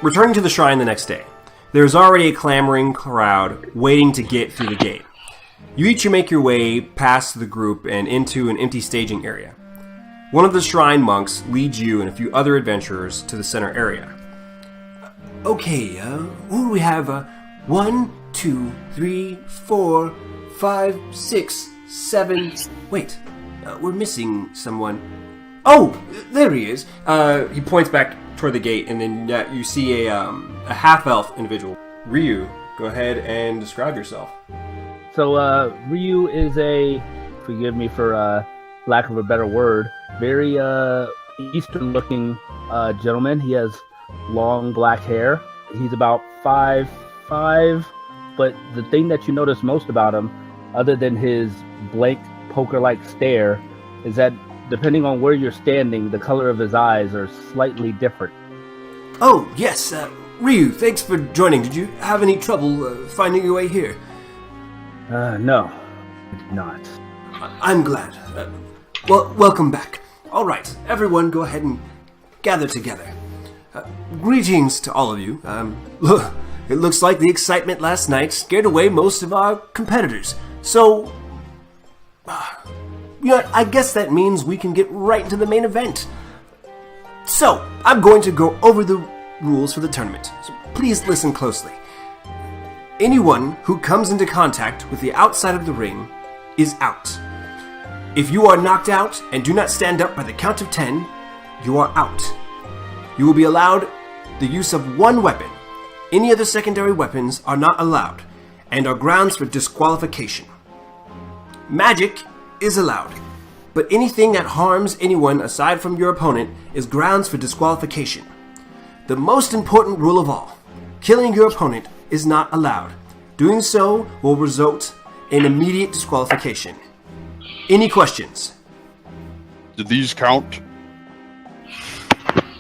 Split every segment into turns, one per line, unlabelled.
Returning to the shrine the next day, there is already a clamoring crowd waiting to get through the gate. You each make your way past the group and into an empty staging area. One of the shrine monks leads you and a few other adventurers to the center area. Okay, who do we have? 1, 2, 3, 4, 5, 6, 7... Wait, we're missing someone. Oh, there he is. He points back toward the gate, and then you see a half-elf individual. Ryu, go ahead and describe yourself.
So, Ryu is forgive me for lack of a better word, very Eastern-looking gentleman. He has long black hair. He's about 5'5", but the thing that you notice most about him, other than his blank poker-like stare, is that depending on where you're standing, the color of his eyes are slightly different.
Oh, yes, Ryu, thanks for joining. Did you have any trouble finding your way here?
No, I did not.
I'm glad. Well, welcome back. All right, everyone go ahead and gather together. Greetings to all of you. Look, it looks like the excitement last night scared away most of our competitors. So, I guess that means we can get right into the main event. So, I'm going to go over the rules for the tournament. So please listen closely. Anyone who comes into contact with the outside of the ring is out. If you are knocked out and do not stand up by the count of 10, you are out. You will be allowed the use of one weapon. Any other secondary weapons are not allowed and are grounds for disqualification. Magic is allowed, but anything that harms anyone aside from your opponent is grounds for disqualification. The most important rule of all, killing your opponent is not allowed. Doing so will result in immediate disqualification. Any questions?
Do these count?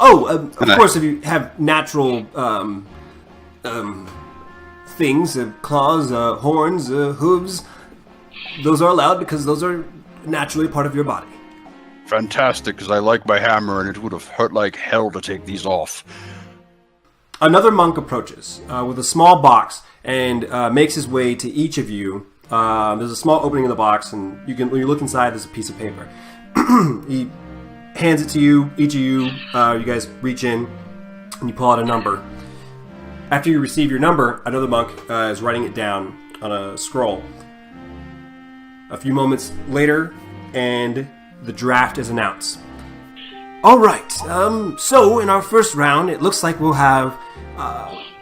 Oh, of course, if you have natural things, claws, horns, hooves, those are allowed because those are naturally part of your body.
Fantastic, because I like my hammer and it would have hurt like hell to take these off.
Another monk approaches with a small box and makes his way to each of you. There's a small opening in the box, and when you look inside, there's a piece of paper. He hands it to you, each of you. You guys reach in, and you pull out a number. After you receive your number, another monk is writing it down on a scroll. A few moments later, and the draft is announced. All right, so in our first round, it looks like we'll have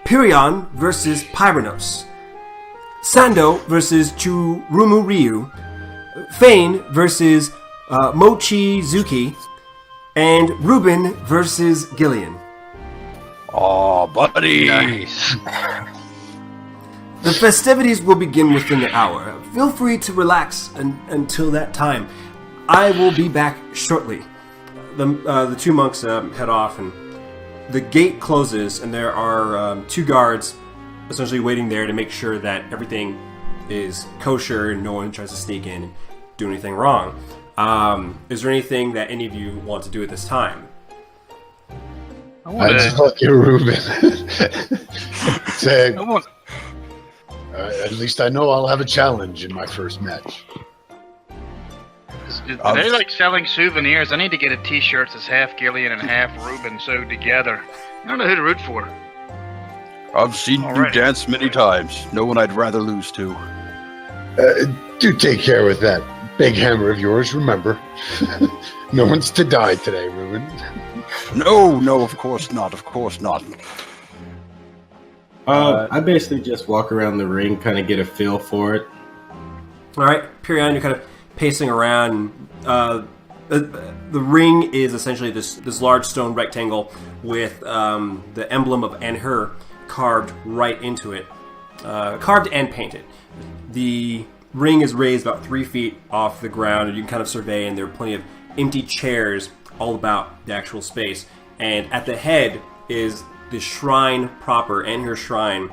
Pyrion versus Pyranos, Sando versus Churumu Ryu, Fane versus Mochizuki, and Ruben versus Gillian.
Oh, buddy!
Nice.
The festivities will begin within the hour. Feel free to relax until that time. I will be back shortly. The two monks head off, and the gate closes, and there are two guards essentially waiting there to make sure that everything is kosher and no one tries to sneak in and do anything wrong. Is there anything that any of you want to do at this time?
I just like you, Ruben. Say, at least I know I'll have a challenge in my first match.
Are they like selling souvenirs? I need to get a t-shirt that's half Gillian and half Ruben sewed together. I don't know who to root for.
I've seen you dance many times. No one I'd rather lose to.
Do take care with that big hammer of yours, remember. No one's to die today, Ruben.
No, of course not,
I basically just walk around the ring, kind of get a feel for it.
All right, Pyrion, you're kind of pacing around. The ring is essentially this large stone rectangle with the emblem of Anhur carved right into it, carved and painted. The ring is raised about 3 feet off the ground, and you can kind of survey, and there are plenty of empty chairs all about the actual space. And at the head is the shrine proper, Anhur Shrine.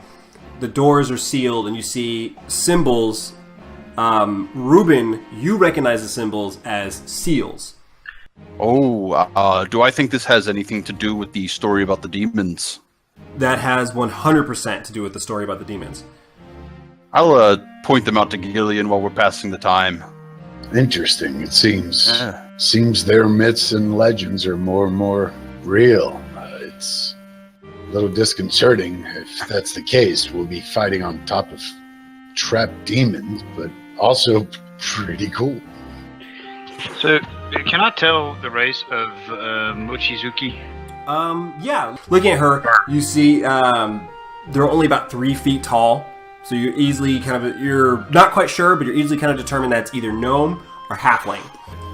The doors are sealed, and you see symbols. Ruben, you recognize the symbols as seals.
Oh, do I think this has anything to do with the story about the demons?
That has 100% to do with the story about the demons.
I'll point them out to Gillian while we're passing the time.
Interesting. It seems their myths and legends are more and more real. It's a little disconcerting if that's the case. We'll be fighting on top of trapped demons, but also pretty cool.
So, can I tell the race of Mochizuki?
Yeah. Looking at her, you see they're only about 3 feet tall. So you're easily you're not quite sure, but you're easily kind of determined that it's either gnome or halfling.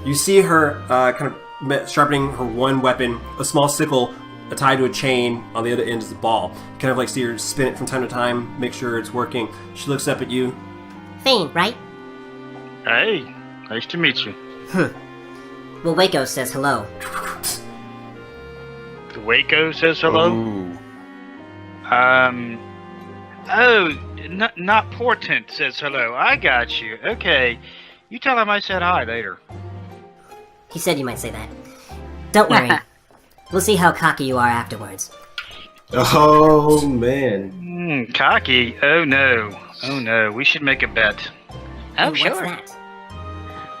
You see her kind of sharpening her one weapon, a small sickle tied to a chain on the other end is the ball. You kind of like see her spin it from time to time, make sure it's working. She looks up at you.
Thane, right?
Hey, nice to meet you.
Well, Waco says hello.
The Waco says hello?
Ooh.
Not Portent says hello. I got you. Okay. You tell him I said hi later.
He said you might say that. Don't worry. We'll see how cocky you are afterwards.
Oh, man.
Cocky? Oh no. We should make a bet.
Oh, what's that?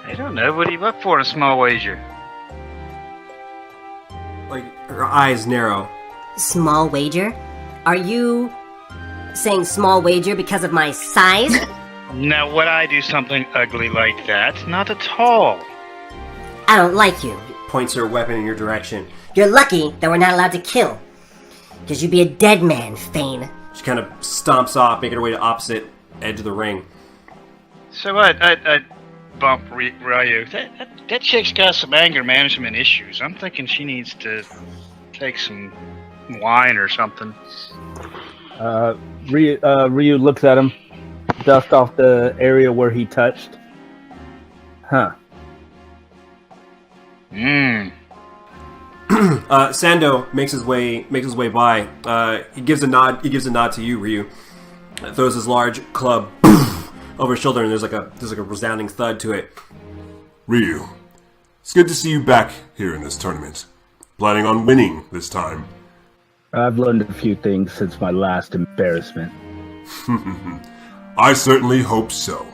I don't know. What are you up for in a small wager?
Like, her eyes narrow.
Small wager? Are you saying small wager because of my size?
Now, would I do something ugly like that? Not at all.
I don't like you.
Points her weapon in your direction.
You're lucky that we're not allowed to kill. Because you'd be a dead man, Thane.
She kind of stomps off, making her way to opposite edge of the ring.
So I bump Ryu. That chick's got some anger management issues. I'm thinking she needs to take some wine or something.
Ryu looks at him, dust off the area where he touched. Huh.
Sando makes his way by. He gives a nod to you, Ryu. Throws his large club over his shoulder, and there's like a resounding thud to it.
Ryu, it's good to see you back here in this tournament. Planning on winning this time?
I've learned a few things since my last embarrassment.
I certainly hope so.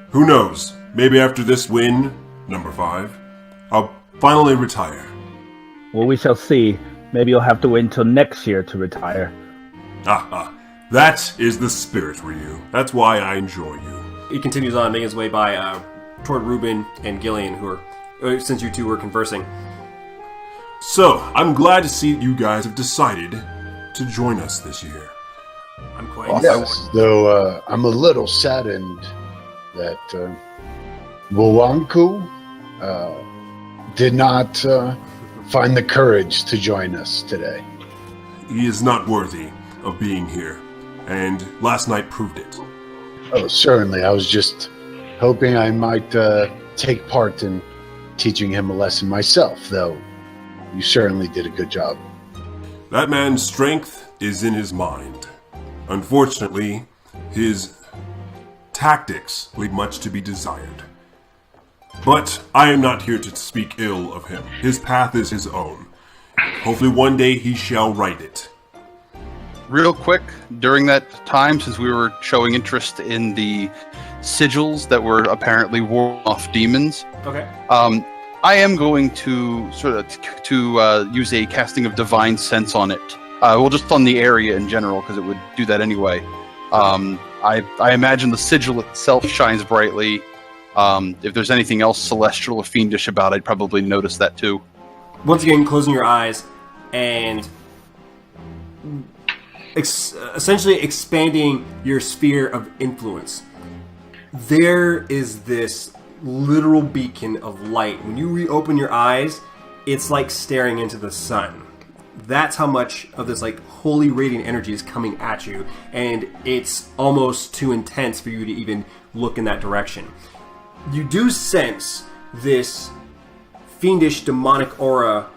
Who knows? Maybe after this win, number 5, I'll finally retire.
Well, we shall see. Maybe you'll have to wait until next year to retire.
That is the spirit, Ryu. That's why I enjoy you.
He continues on, making his way by toward Ruben and Gillian, who are since you two were conversing.
So, I'm glad to see you guys have decided to join us this year.
I'm quite
Yes, though I'm a little saddened that Wowanku did not find the courage to join us today.
He is not worthy of being here, and last night proved it.
Oh, certainly. I was just hoping I might take part in teaching him a lesson myself, though you certainly did a good job.
That man's strength is in his mind. Unfortunately, his tactics leave much to be desired. But I am not here to speak ill of him. His path is his own. Hopefully one day he shall right it.
Real quick, during that time, since we were showing interest in the sigils that were apparently ward-off demons,
okay.
I am going to use a casting of divine sense on it. Well, just on the area in general, because it would do that anyway. I imagine the sigil itself shines brightly. If there's anything else celestial or fiendish about it, I'd probably notice that too.
Once again, closing your eyes and essentially expanding your sphere of influence. There is this literal beacon of light. When you reopen your eyes, it's like staring into the sun. That's how much of this like holy radiant energy is coming at you, and it's almost too intense for you to even look in that direction. You do sense this fiendish demonic aura,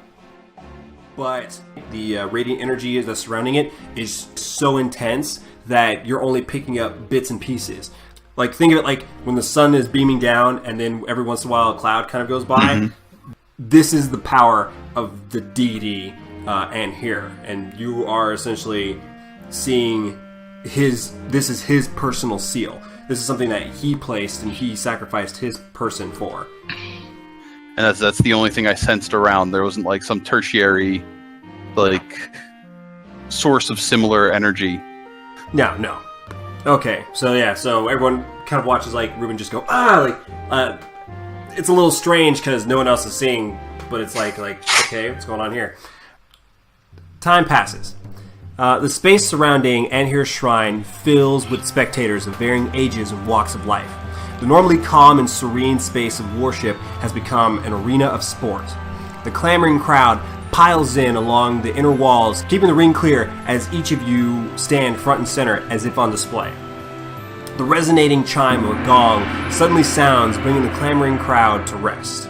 but the radiant energy that's surrounding it is so intense that you're only picking up bits and pieces. Like, think of it like when the sun is beaming down and then every once in a while a cloud kind of goes by. Mm-hmm. This is the power of the deity Anhur, and you are essentially seeing this is his personal seal. This is something that he placed and he sacrificed his person for.
And that's the only thing I sensed around. There wasn't like some tertiary, like, source of similar energy.
No. Okay, so everyone kind of watches like Ruben just go it's a little strange because no one else is seeing, but it's like okay, what's going on here? Time passes. The space surrounding Anhur's shrine fills with spectators of varying ages and walks of life. The normally calm and serene space of worship has become an arena of sport. The clamoring crowd piles in along the inner walls, keeping the ring clear as each of you stand front and center as if on display. The resonating chime of a gong suddenly sounds, bringing the clamoring crowd to rest.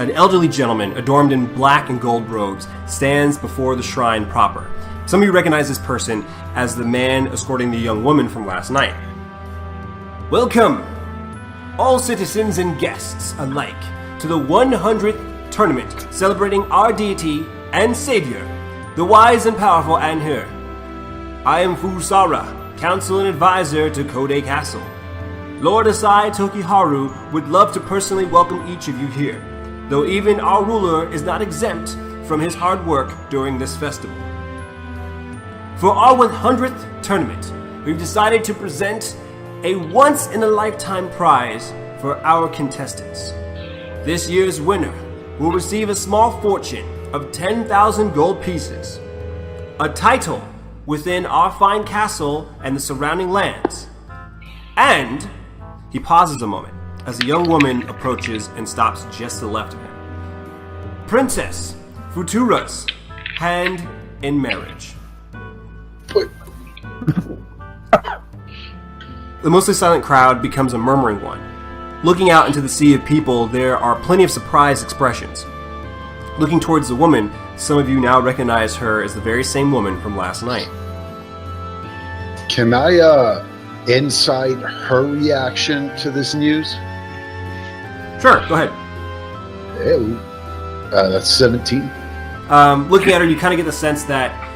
An elderly gentleman, adorned in black and gold robes, stands before the shrine proper. Some of you recognize this person as the man escorting the young woman from last night. Welcome, all citizens and guests alike, to the 100th tournament celebrating our deity and savior, the wise and powerful Anhur. I am Fusara, counsel and advisor to Koide Castle. Lord Asai Tokiharu would love to personally welcome each of you here, though even our ruler is not exempt from his hard work during this festival. For our 100th tournament, we've decided to present a once-in-a-lifetime prize for our contestants. This year's winner will receive a small fortune of 10,000 gold pieces, a title within our fine castle and the surrounding lands, and he pauses a moment as a young woman approaches and stops just to the left of him. Princess Futura's hand in marriage. The mostly silent crowd becomes a murmuring one. Looking out into the sea of people, there are plenty of surprised expressions. Looking towards the woman, some of you now recognize her as the very same woman from last night.
Can I insight her reaction to this news?
Sure, go ahead.
Hey, that's 17.
Looking at her, you kind of get the sense that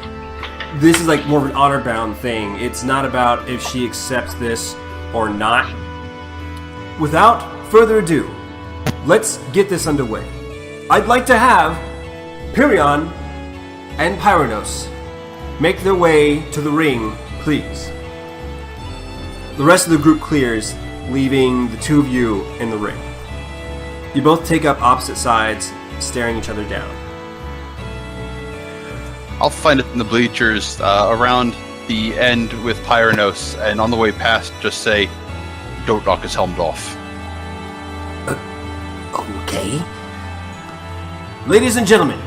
this is like more of an honor-bound thing. It's not about if she accepts this or not. Without further ado, let's get this underway. I'd like to have Pyrion and Pyranos make their way to the ring, please. The rest of the group clears, leaving the two of you in the ring. You both take up opposite sides, staring each other down.
I'll find it in the bleachers around the end with Pyranos, and on the way past, just say, "Don't knock his helmet off."
Okay. Ladies and gentlemen,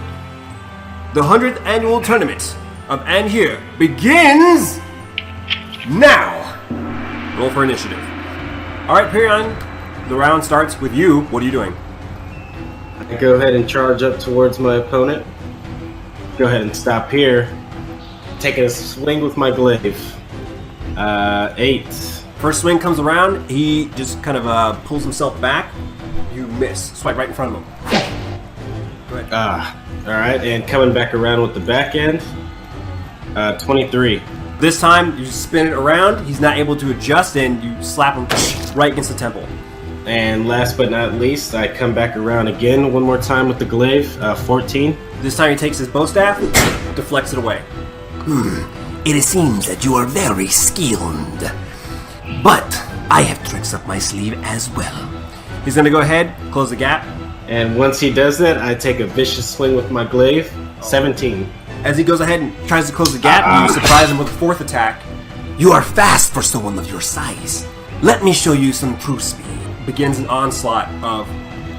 the 100th annual tournament of Anhur begins now. Roll for initiative. All right, Pyrion, the round starts with you. What are you doing?
I go ahead and charge up towards my opponent. Go ahead and stop here. Taking a swing with my glaive. 8.
First swing comes around, he just kind of pulls himself back. You miss. Swipe right in front of him. Go ahead.
Alright, and coming back around with the back end. 23.
This time, you spin it around, he's not able to adjust, and you slap him right against the temple.
And last but not least, I come back around again one more time with the glaive. 14.
This time he takes his bow staff, deflects it away.
It seems that you are very skilled. But I have tricks up my sleeve as well.
He's going to go ahead, close the gap.
And once he does that, I take a vicious swing with my glaive. 17.
As he goes ahead and tries to close the gap, you surprise him with a fourth attack.
You are fast for someone of your size. Let me show you some true speed.
Begins an onslaught of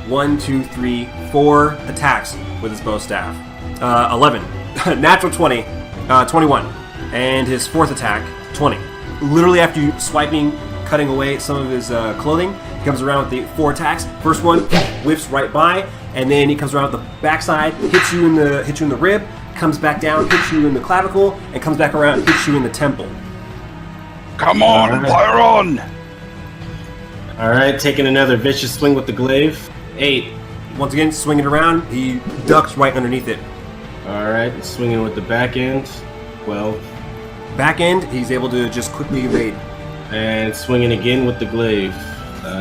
1, 2, 3, 4 attacks with his bow staff. 11. Natural 20. 21. And his fourth attack, 20. Literally after you swiping, cutting away some of his clothing, he comes around with the 4 attacks. First one whips right by, and then he comes around with the backside, hits you in the rib, comes back down, hits you in the clavicle, and comes back around and hits you in the temple.
Come on, Pyron!
Alright, taking another vicious swing with the glaive. 8.
Once again, swinging around, he ducks right underneath it.
All right, swinging with the back end. 12.
Back end, he's able to just quickly evade.
And swinging again with the glaive.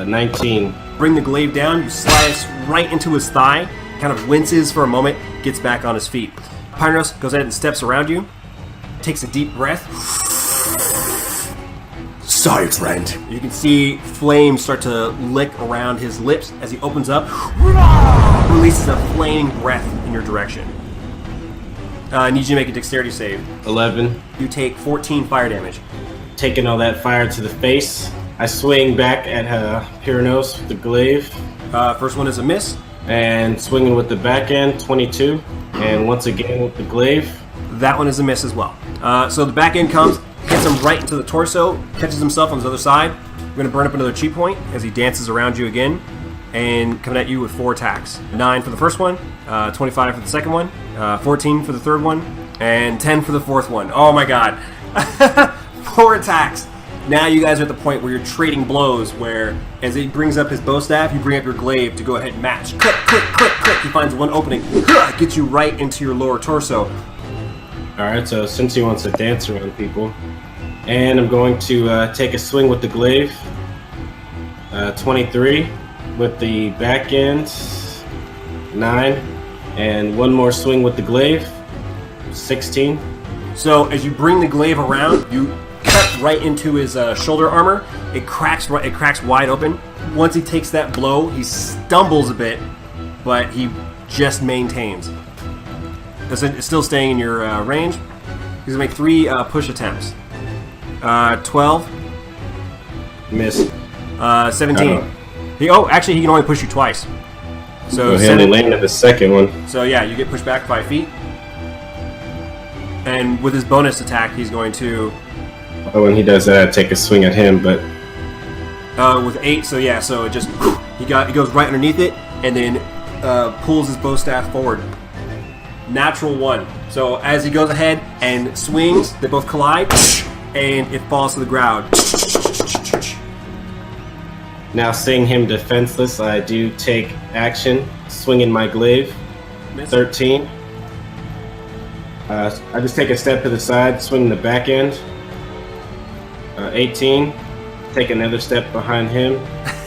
19.
Bring the glaive down, you slice right into his thigh, kind of winces for a moment, gets back on his feet. Pyros goes ahead and steps around you, takes a deep breath.
Sorry, friend.
You can see flames start to lick around his lips as he opens up, releases a flaming breath in your direction. I need you to make a dexterity save.
11.
You take 14 fire damage.
Taking all that fire to the face, I swing back at Pyranos with the glaive.
First one is a miss.
And swinging with the back end, 22. And once again with the glaive.
That one is a miss as well. So the back end comes, hits him right into the torso, catches himself on his other side. We're going to burn up another chi point as he dances around you again. And coming at you with 4 attacks. 9 for the first one, 25 for the second one, 14 for the third one, and 10 for the fourth one. Oh my god. 4 attacks. Now you guys are at the point where you're trading blows, where as he brings up his bow staff, you bring up your glaive to go ahead and match. Click, click, click, click. He finds one opening. Gets you right into your lower torso.
Alright, so since he wants to dance around people, and I'm going to take a swing with the glaive. 23 with the back end. 9. And one more swing with the glaive. 16.
So as you bring the glaive around, you cut right into his shoulder armor. It cracks wide open. Once he takes that blow, he stumbles a bit, but he just maintains. It's still staying in your range. He's gonna make 3 push attempts. 12.
Miss.
17. He can only push you twice. So
he only landed the second one.
So yeah, you get pushed back 5 feet. And with his bonus attack, he's going to.
Oh, when he does that, I take a swing at him, but.
With 8, so yeah, so it just he goes right underneath it, and then pulls his bow staff forward. Natural 1. So as he goes ahead and swings, they both collide, and it falls to the ground.
Now seeing him defenseless, I do take action, swinging my glaive.
Miss.
13. I just take a step to the side, swing the back end. 18. Take another step behind him,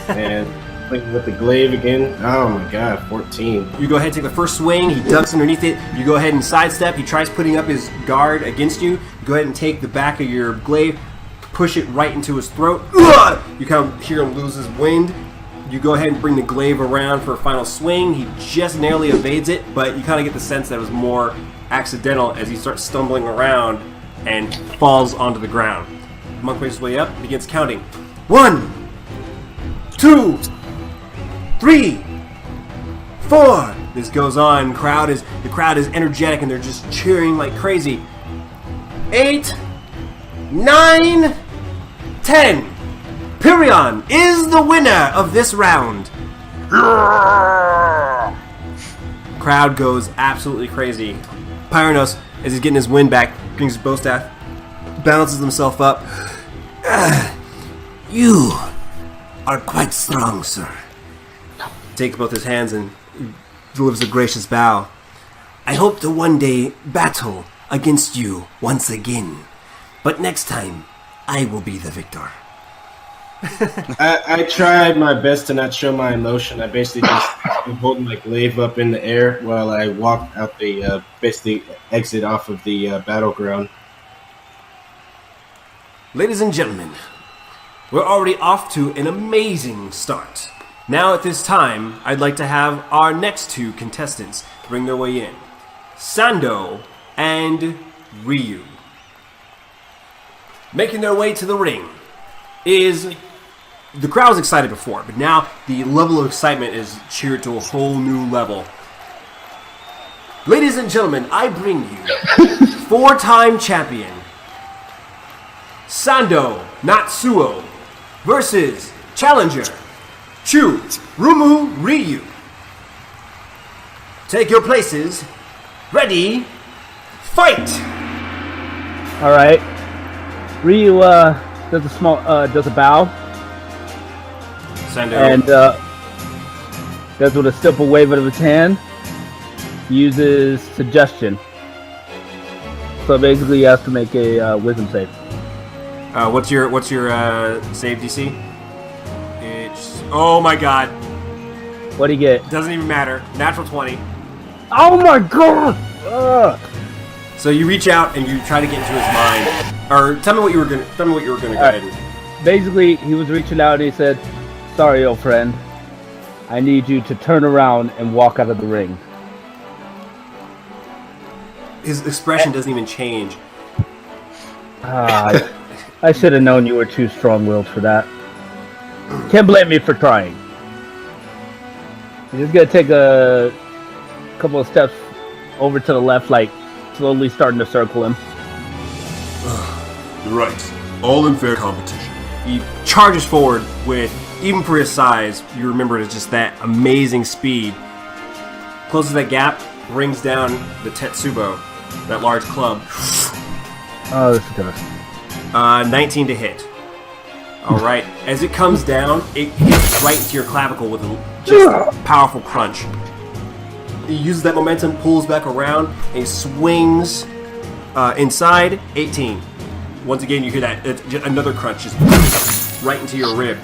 and swing with the glaive again. Oh my god, 14.
You go ahead and take the first swing, he ducks underneath it, you go ahead and sidestep, he tries putting up his guard against you, go ahead and take the back of your glaive, push it right into his throat. You kind of hear him lose his wind. You go ahead and bring the glaive around for a final swing. He just narrowly evades it, but you kind of get the sense that it was more accidental as he starts stumbling around and falls onto the ground. The monk makes his way up, begins counting. 1, 2, 3, 4. This goes on. The crowd is energetic and they're just cheering like crazy. 8, 9, 10. Pyrion is the winner of this round. Crowd goes absolutely crazy. Pyranos, as he's getting his wind back, brings his bow staff, balances himself up.
You are quite strong, sir.
Takes both his hands and delivers a gracious bow.
I hope to one day battle against you once again. But next time, I will be the victor.
I tried my best to not show my emotion. I basically just am holding my glaive up in the air while I walk out the, basically exit off of the battleground.
Ladies and gentlemen, we're already off to an amazing start. Now at this time, I'd like to have our next 2 contestants bring their way in. Sando and Ryu. Making their way to the ring is... The crowd was excited before, but now the level of excitement is cheered to a whole new level. Ladies and gentlemen, I bring you 4-time champion Sando Natsuo versus challenger Chu Rumu Ryu. Take your places. Ready, fight!
All right. Ryu does a bow.
Sando.
And does with a simple wave of his hand. Uses suggestion. So basically, you have to make a wisdom save.
What's your save DC? Oh my god.
What do you get?
Doesn't even matter. Natural 20.
Oh my god! Ugh.
So you reach out and you try to get into his mind. Or tell me what you were gonna go ahead and.
Basically, he was reaching out and he said, "Sorry, old friend. I need you to turn around and walk out of the ring."
His expression doesn't even change.
I should have known you were too strong-willed for that. Can't blame me for trying. You're just gonna take a couple of steps over to the left, like slowly starting to circle him.
You're right. All in fair competition.
He charges forward with, even for his size, you remember it as just that amazing speed. Closes that gap, brings down the Tetsubo, that large club.
Oh, this is gonna...
19 to hit. Alright, as it comes down, it hits right into your clavicle with just a powerful crunch. He uses that momentum, pulls back around, and he swings inside, 18. Once again, you hear that, just another crunch just right into your rib.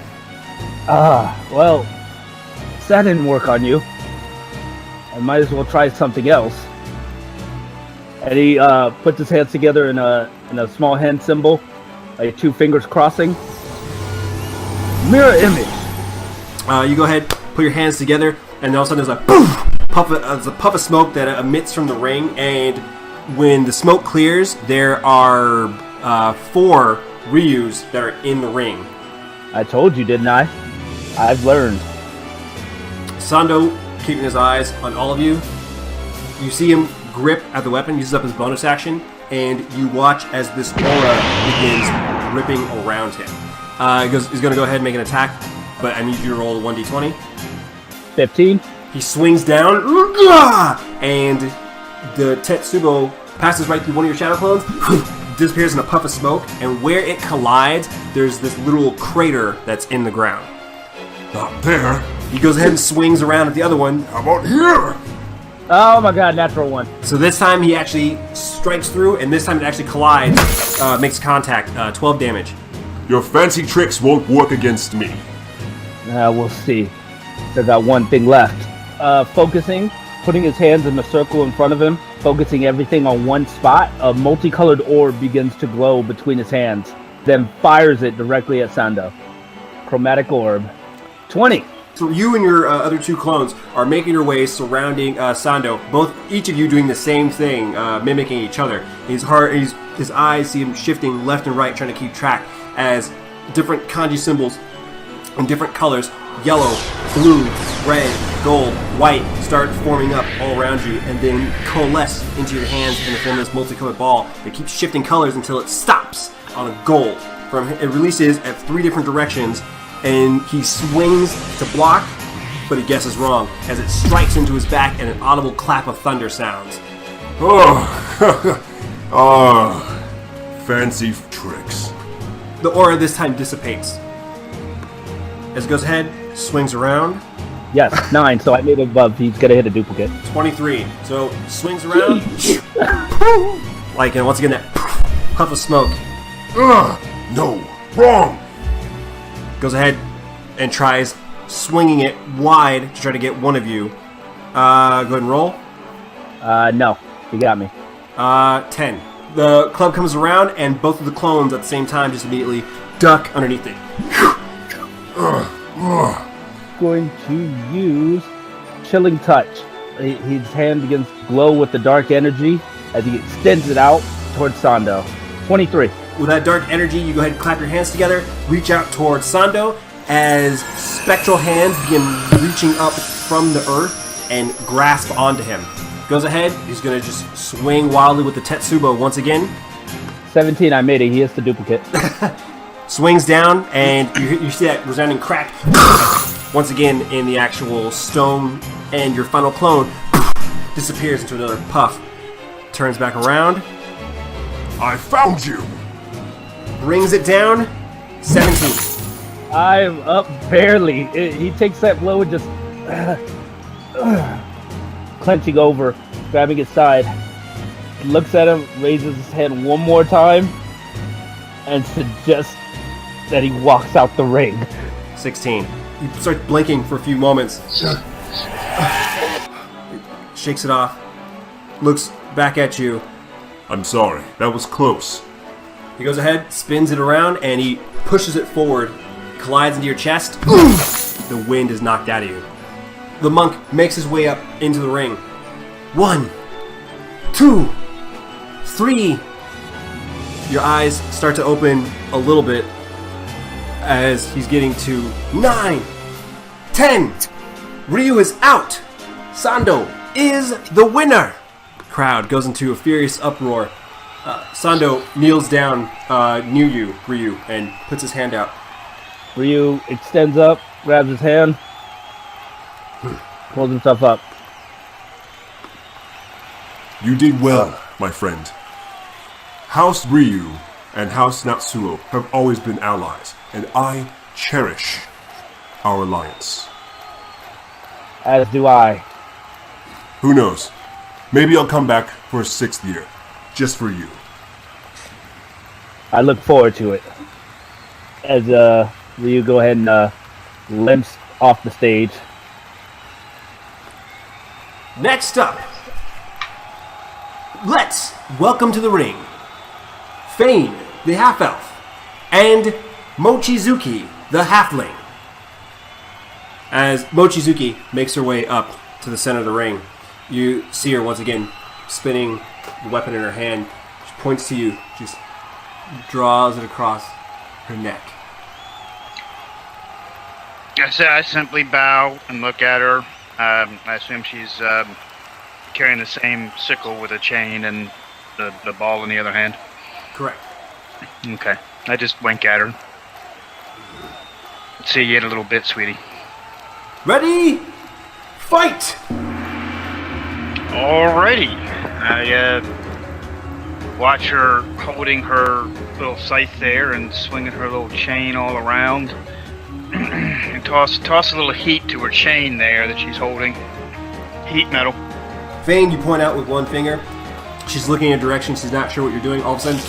Well, that didn't work on you. I might as well try something else. And he puts his hands together in a small hand symbol, like 2 fingers crossing. Mirror image.
You go ahead, put your hands together, and all of a sudden there's a poof, there's a puff of smoke that emits from the ring, and when the smoke clears, there are 4 Ryus that are in the ring.
I told you, didn't I? I've learned.
Sando, keeping his eyes on all of you, you see him grip at the weapon, uses up his bonus action, and you watch as this aura begins ripping around him. He's going to go ahead and make an attack, but I need you to roll a 1d20.
15.
He swings down, and the Tetsubo passes right through one of your shadow clones, disappears in a puff of smoke, and where it collides, there's this little crater that's in the ground.
Not there.
He goes ahead and swings around at the other one.
How about here?
Oh my god, natural 1.
So this time he actually strikes through, and this time it actually collides, makes contact, 12 damage.
Your fancy tricks won't work against me.
We'll see. Still got one thing left. Focusing, putting his hands in the circle in front of him, focusing everything on one spot, a multicolored orb begins to glow between his hands, then fires it directly at Sando. Chromatic orb. 20.
So you and your other 2 clones are making your way surrounding Sando, each of you doing the same thing, mimicking each other. His eyes see him shifting left and right, trying to keep track as different kanji symbols in different colors, yellow, blue, red, gold, white, start forming up all around you and then coalesce into your hands in the form of this multicolored ball. It keeps shifting colors until it stops on a gold. It releases at 3 different directions, and he swings to block, but he guesses wrong as it strikes into his back and an audible clap of thunder sounds.
Fancy tricks.
The aura this time dissipates. As it goes ahead, swings around.
Yes, 9, so I made it above. He's gonna hit a duplicate.
23. So swings around. And once again, that puff of smoke.
No, wrong.
Goes ahead and tries swinging it wide to try to get one of you. Go ahead and roll.
No, you got me.
10. The club comes around, and both of the clones at the same time just immediately duck underneath it.
Going to use Chilling Touch. His hand begins to glow with the dark energy as he extends it out towards Sando. 23.
With that dark energy, you go ahead and clap your hands together, reach out towards Sando as spectral hands begin reaching up from the earth and grasp onto him. Goes ahead, he's going to just swing wildly with the Tetsubo once again.
17, I made it. He hits the duplicate.
Swings down, and you see that resounding crack once again in the actual stone, and your final clone disappears into another puff. Turns back around.
I found you.
Brings it down. 17.
I'm up barely. He takes that blow and just clenching over, grabbing his side. looks at him, raises his hand one more time, and suggests that he walks out the ring.
16. He starts blinking for a few moments. Shakes it off. Looks back at you.
I'm sorry, that was close.
He goes ahead, spins it around, and he pushes it forward. Collides into your chest. The wind is knocked out of you. The monk makes his way up into the ring. 1, 2, 3. Your eyes start to open a little bit as he's getting to 9, 10. Ryu is out. Sando is the winner. Crowd goes into a furious uproar. Sando kneels down near you, Ryu, and puts his hand out.
Ryu extends up, grabs his hand, pulls himself up.
You did well, my friend. House Ryu and House Natsuo have always been allies, and I cherish our alliance.
As do I.
Who knows? Maybe I'll come back for a 6th year, just for you.
I look forward to it. As Ryu go ahead and limps off the stage.
Next up, let's welcome to the ring Fane, the half-elf, and Mochizuki, the halfling. As Mochizuki makes her way up to the center of the ring, you see her once again spinning the weapon in her hand. She points to you, just draws it across her neck.
I simply bow and look at her. I assume she's carrying the same sickle with a chain and the ball in the other hand.
Correct.
Okay. I just wink at her. See you in a little bit, sweetie.
Ready? Fight!
Alrighty. I watch her holding her little scythe there and swinging her little chain all around. And toss a little heat to her chain there that she's holding. Heat metal.
Fane, you point out with one finger. She's looking in a direction. She's not sure what you're doing. All of a sudden,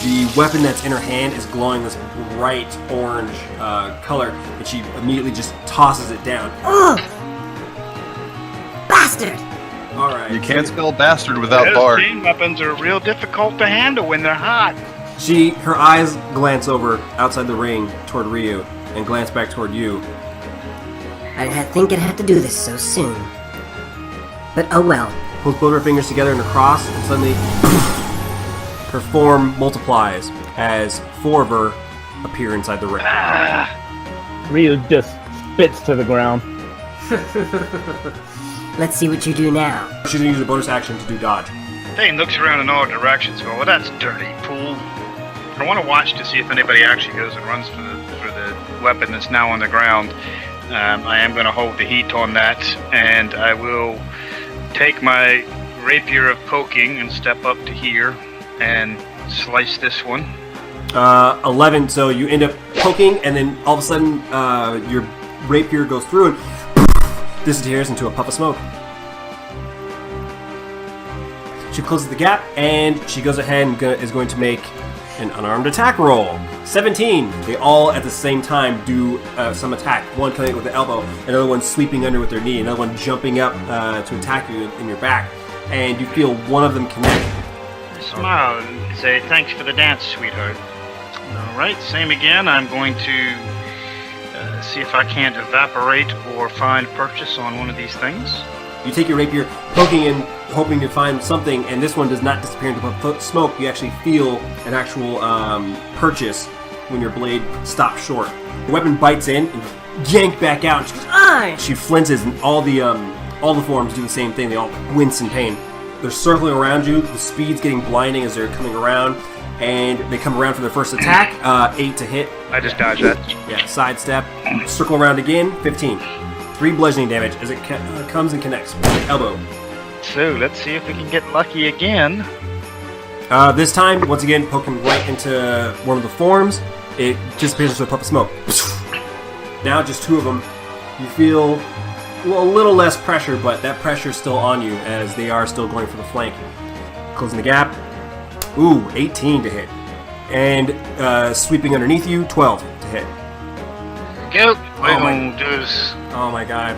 the weapon that's in her hand is glowing this bright orange color, and she immediately just tosses it down.
Ugh! Bastard!
All right.
You can't spell bastard without
Those
Bard.
chain weapons are real difficult to handle when they're hot.
Her eyes glance over outside the ring toward Ryu and glance back toward you.
I didn't think I'd have to do this so soon. But oh well.
Pulls both her fingers together in a cross, and suddenly her form multiplies as 4 of her appear inside the ring.
Ryu just spits to the ground.
Let's see what you do now.
She's going to use a bonus action to do dodge.
Thane looks around in all directions going, well, that's dirty pool. I want to watch to see if anybody actually goes and runs for the weapon that's now on the ground. I am going to hold the heat on that, and I will take my rapier of poking and step up to here and slice this one.
11, so you end up poking, and then all of a sudden your rapier goes through and disappears into a puff of smoke. She closes the gap, and she goes ahead and is going to make an unarmed attack roll. 17. They all at the same time do some attack. One coming with the elbow, another one sweeping under with their knee, another one jumping up to attack you in your back. And you feel one of them connect.
I smile and say, thanks for the dance, sweetheart. Alright, same again. I'm going to see if I can't evaporate or find purchase on one of these things.
You take your rapier, poking in, hoping to find something, and this one does not disappear into smoke. You actually feel an actual purchase when your blade stops short. The weapon bites in and yank back out. And she goes, "Ah!" She flinches, and all the forms do the same thing. They all wince in pain. They're circling around you. The speed's getting blinding as they're coming around, and they come around for their first attack. 8 to hit.
I just dodged that.
Yeah, sidestep. Circle around again. 15. 3 bludgeoning damage as it comes and connects. Elbow.
So, let's see if we can get lucky again.
This time, once again, poking right into one of the forms. It disappears into a puff of smoke. Now, just 2 of them. You feel a little less pressure, but that pressure is still on you as they are still going for the flank. closing the gap. Ooh, 18 to hit. And sweeping underneath you, 12 to hit.
Go.
Oh my god.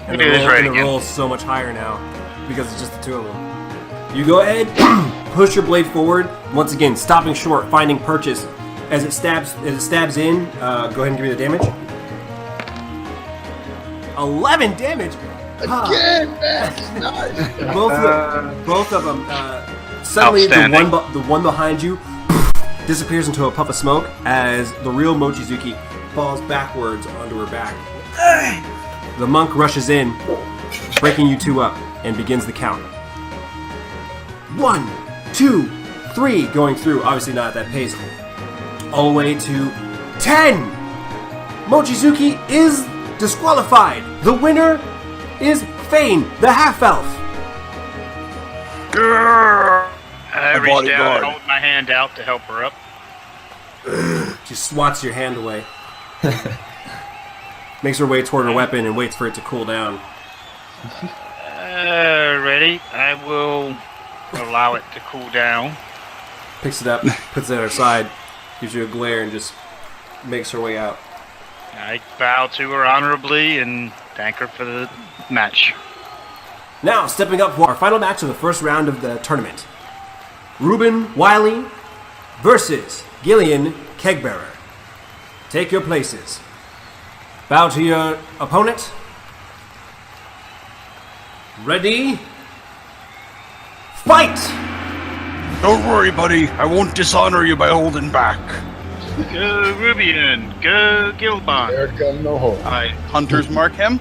And
Do this right
the
again.
roll's so much higher now because it's just the two of them. You go ahead, push your blade forward, once again stopping short, finding purchase. As it stabs in, go ahead and give me the damage. 11 damage.
Again, that's nice.
Both of them. Suddenly,
Outstanding.
the one behind you disappears into a puff of smoke as the real Mochizuki falls backwards onto her back. The monk rushes in, breaking you two up, and begins the count. 1, 2, 3, going through. Obviously not at that pace. All the way to 10. Mochizuki is disqualified. The winner is Fane, the half-elf.
I reach down
bodyguard.
and hold my hand out to help her up.
She swats your hand away. Makes her way toward her weapon and waits for it to cool down.
Ready? I will allow it to cool down.
Picks it up, puts it at her side, gives you a glare, and just makes her way out.
I bow to her honorably and thank her for the match.
Now, stepping up for our final match of the first round of the tournament. Reuben Wiley versus Gillian Kegbearer. Take your places. Bow to your opponent. Ready? Fight!
Don't worry, buddy. I won't dishonor you by holding back.
Go Rubian! Go Gilbon!
There come the hole.
I Hunter's Mark him.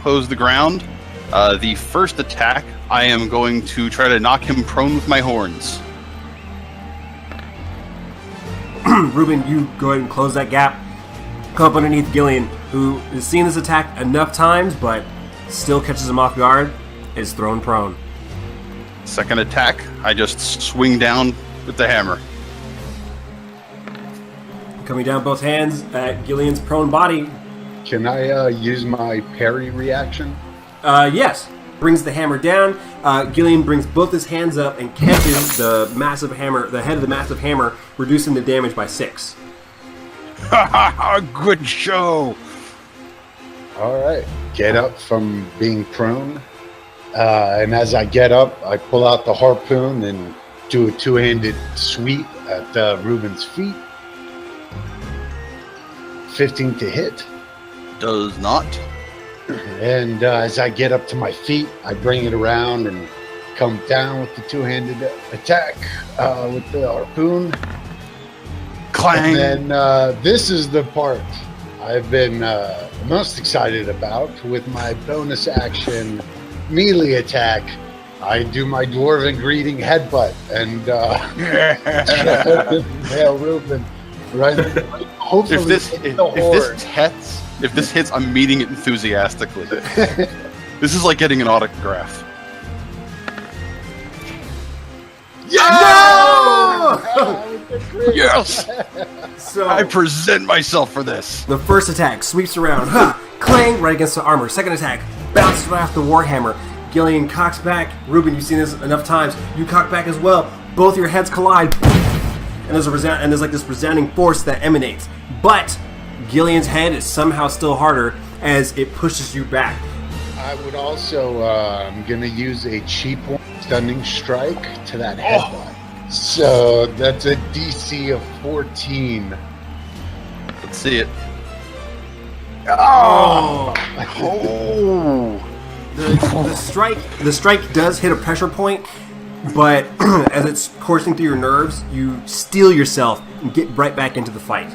Close the ground. The first attack, I am going to try to knock him prone with my horns.
Reuben, you go ahead and close that gap. Come up underneath Gillian, who has seen this attack enough times, but still catches him off guard, is thrown prone.
Second attack, I just swing down with the hammer.
Coming down both hands at Gillian's prone body.
Can I use my parry reaction?
Yes. Brings the hammer down. Gillian brings both his hands up and catches the massive hammer, the head of the massive hammer, reducing the damage by 6.
Ha ha ha! Good show!
All right. Get up from being prone. And as I get up, I pull out the harpoon and do a two-handed sweep at Reuben's feet. 15 to hit.
Does not.
And as I get up to my feet, I bring it around and come down with the two-handed attack with the harpoon.
Clang!
And then this is the part I've been most excited about with my bonus action melee attack. I do my dwarven greeting headbutt and hail Reuben. Right. Hopefully,
if this hits, I'm meeting it enthusiastically. This is like getting an autograph. Yes!
So
I present myself for this.
the first attack sweeps around, clang, right against the armor. Second attack bounces right off the warhammer. Gillian cocks back. Reuben, you've seen this enough times. You cock back as well. Both your heads collide, and there's like this resounding force that emanates. But Gillian's head is somehow still harder as it pushes you back.
I would also, I'm going to use a cheap one, stunning strike to that headbutt. So that's a DC of 14.
Let's see it.
Oh!
Oh!
The strike does hit a pressure point, but as it's coursing through your nerves, you steel yourself and get right back into the fight.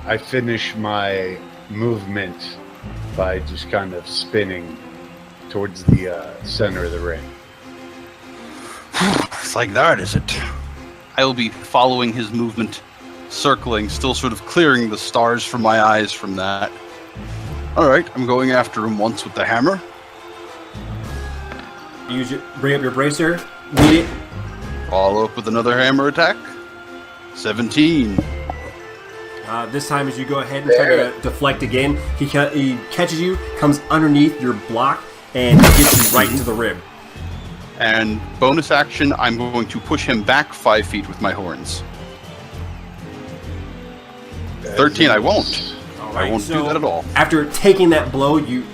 I finish my movement by just kind of spinning towards the center of the ring.
It's like that, is it? I will be following his movement, circling, still sort of clearing the stars from my eyes from that. Alright, I'm going after him once with the hammer.
Bring up your bracer, meet it.
Follow up with another hammer attack. 17.
This time, as you go ahead and try to deflect again, he catches you, comes underneath your block, and gets you right into the rib.
And bonus action, I'm going to push him back 5 feet with my horns. 13, I won't. I won't do that at all.
After taking that blow, you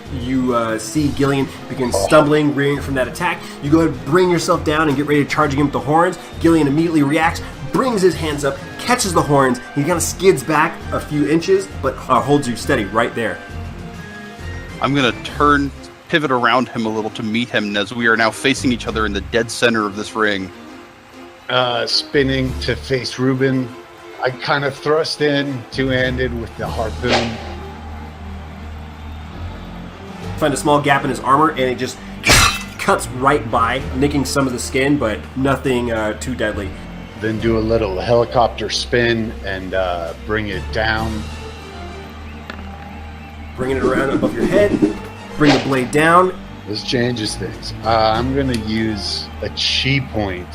see Gillian begin stumbling, rearing from that attack. You go ahead, bring yourself down, and get ready to charge him with the horns. Gillian immediately reacts, brings his hands up, catches the horns. He kind of skids back a few inches, but holds you steady right there.
I'm going to pivot around him a little to meet him, as we are now facing each other in the dead center of this ring.
Spinning to face Ruben. I kind of thrust in two-handed with the harpoon.
Find a small gap in his armor, and it just cuts right by, nicking some of the skin, but nothing too deadly.
Then do a little helicopter spin and bring it down.
Bringing it around above your head, bring the blade down.
This changes things. I'm going to use a chi point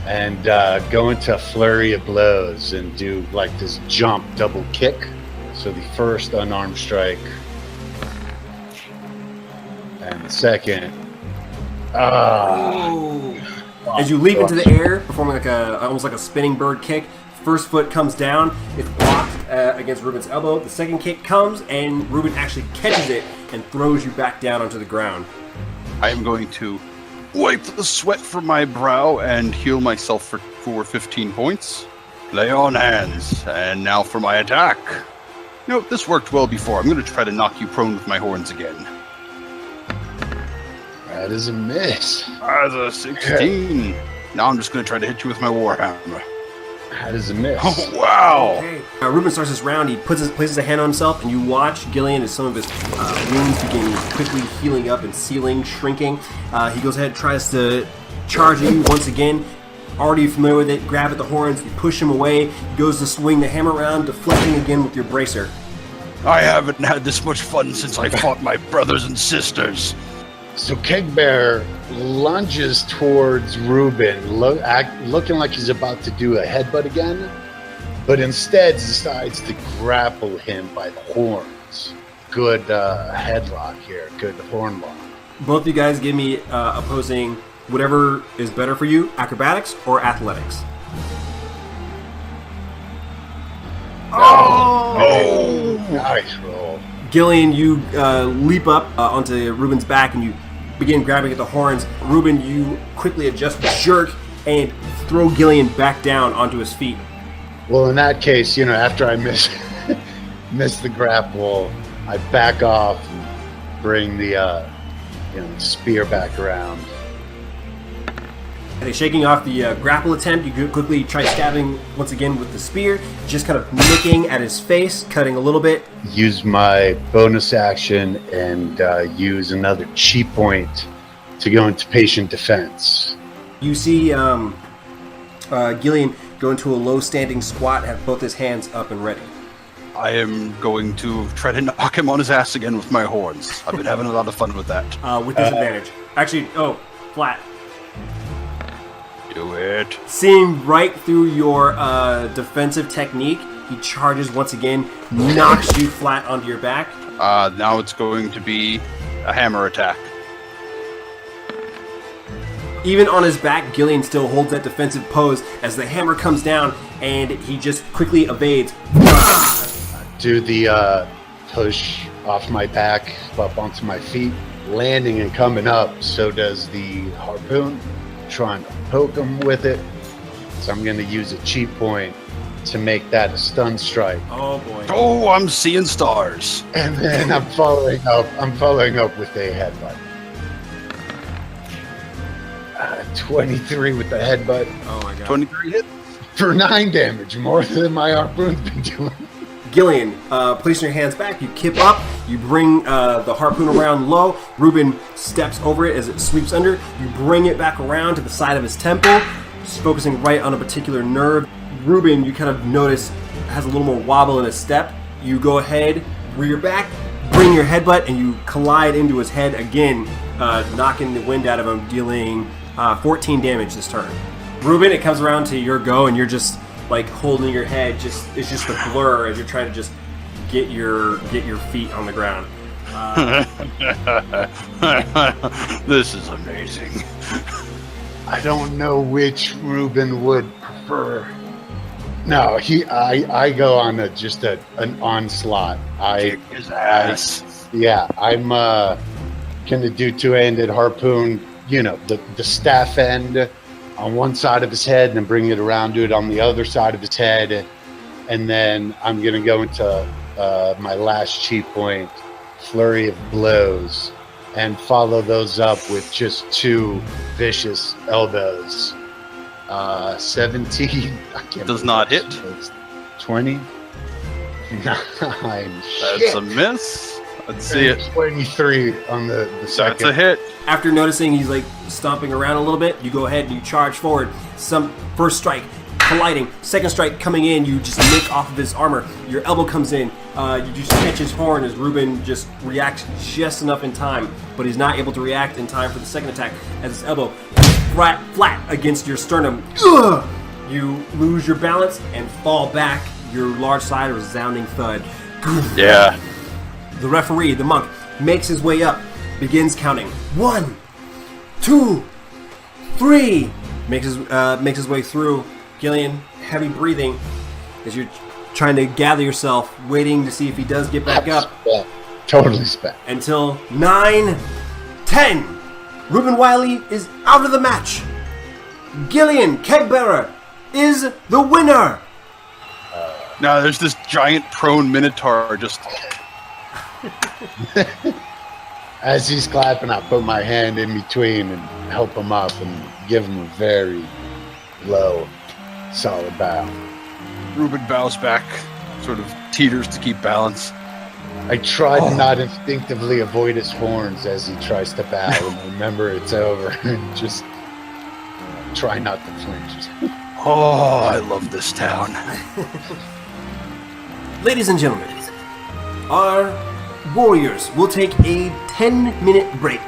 and go into a flurry of blows and do like this jump double kick. So the first unarmed strike and the second.
As you leap into the air, performing like almost like a spinning bird kick. First foot comes down, it's blocked against Ruben's elbow. The second kick comes, and Ruben actually catches it and throws you back down onto the ground.
I am going to wipe the sweat from my brow and heal myself for 15 points. Lay on hands, and now for my attack. This worked well before. I'm going to try to knock you prone with my horns again.
That is a miss.
That's a 16. Now I'm just going to try to hit you with my warhammer.
That is a miss.
Oh, wow.
Okay. Ruben starts this round. He places a hand on himself, and you watch Gillian as some of his wounds begin quickly healing up and sealing, shrinking. He goes ahead and tries to charge you once again. Already familiar with it, grab at the horns, you push him away. He goes to swing the hammer around, deflecting again with your bracer.
I haven't had this much fun since I fought my brothers and sisters.
So Kegbear lunges towards Ruben, looking like he's about to do a headbutt again, but instead decides to grapple him by the horns. Good headlock here, good horn lock.
Both of you guys give me opposing whatever is better for you, acrobatics or athletics.
Oh! Nice roll.
Gillian, you leap up onto Ruben's back and you begin grabbing at the horns. Ruben, you quickly adjust, jerk, and throw Gillian back down onto his feet.
Well, in that case, after I miss the grapple, I back off and bring the spear back around.
Okay, shaking off the grapple attempt, you quickly try stabbing once again with the spear, just kind of nicking at his face, cutting a little bit.
Use my bonus action and use another chi point to go into patient defense.
You see Gillian go into a low standing squat, have both his hands up and ready.
I am going to try to knock him on his ass again with my horns. I've been having a lot of fun with that.
With disadvantage. Actually, flat.
Do it.
Seeing right through your defensive technique, he charges once again, knocks you flat onto your back.
Now it's going to be a hammer attack.
Even on his back, Gillian still holds that defensive pose as the hammer comes down, and he just quickly evades.
Do the push off my back, up onto my feet, landing and coming up. So does the harpoon. Trying to poke him with it. So I'm going to use a chi point to make that a stun strike.
Oh boy.
Oh, I'm seeing stars.
And then I'm following up with a headbutt. 23 with the headbutt.
Oh my god.
23 hits.
For 9 damage, more than my harpoon's been doing.
Gillian, placing your hands back, you kip up, you bring the harpoon around low. Ruben steps over it as it sweeps under. You bring it back around to the side of his temple, just focusing right on a particular nerve. Ruben, you kind of notice, has a little more wobble in his step. You go ahead, rear back, bring your headbutt, and you collide into his head again, knocking the wind out of him, dealing 14 damage this turn. Ruben, it comes around to your go, and you're just like holding your head, it's just a blur as you're trying to just get your feet on the ground.
This is amazing.
I don't know which Reuben would prefer. No, I go on an onslaught.
Kick his ass.
I'm gonna do two-handed harpoon. You know, the staff end on one side of his head, and then bring it around, do it on the other side of his head, and then I'm gonna go into my last chi point, flurry of blows, and follow those up with just two vicious elbows. 17.
Does not hit.
20. 9.
That's a miss. Let's see it.
23 on the second.
That's a hit.
After noticing he's like stomping around a little bit, you go ahead and you charge forward. Some first strike colliding, second strike coming in, you just nick off of his armor. Your elbow comes in, you just catch his horn as Reuben just reacts just enough in time, but he's not able to react in time for the second attack as his elbow flat against your sternum. Ugh! You lose your balance and fall back, your large side, a resounding thud.
Yeah.
The referee, the monk, makes his way up, begins counting. 1, 2, 3. Makes his way through. Gillian, heavy breathing as you're trying to gather yourself, waiting to see if he does get back up.
Totally spent.
Until 9, 10. Reuben Wiley is out of the match. Gillian Kegbearer is the winner.
Now there's this giant prone minotaur just.
As he's clapping, I put my hand in between and help him up and give him a very low, solid bow.
Reuben bows back, sort of teeters to keep balance.
I try to not instinctively avoid his horns as he tries to bow and remember it's over and just try not to flinch.
Oh, I love this town.
Ladies and gentlemen, our warriors will take a 10-minute break,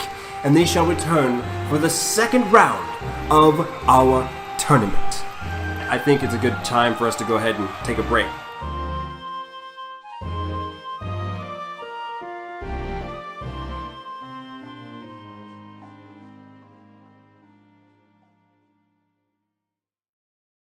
and they shall return for the second round of our tournament. I think it's a good time for us to go ahead and take a break.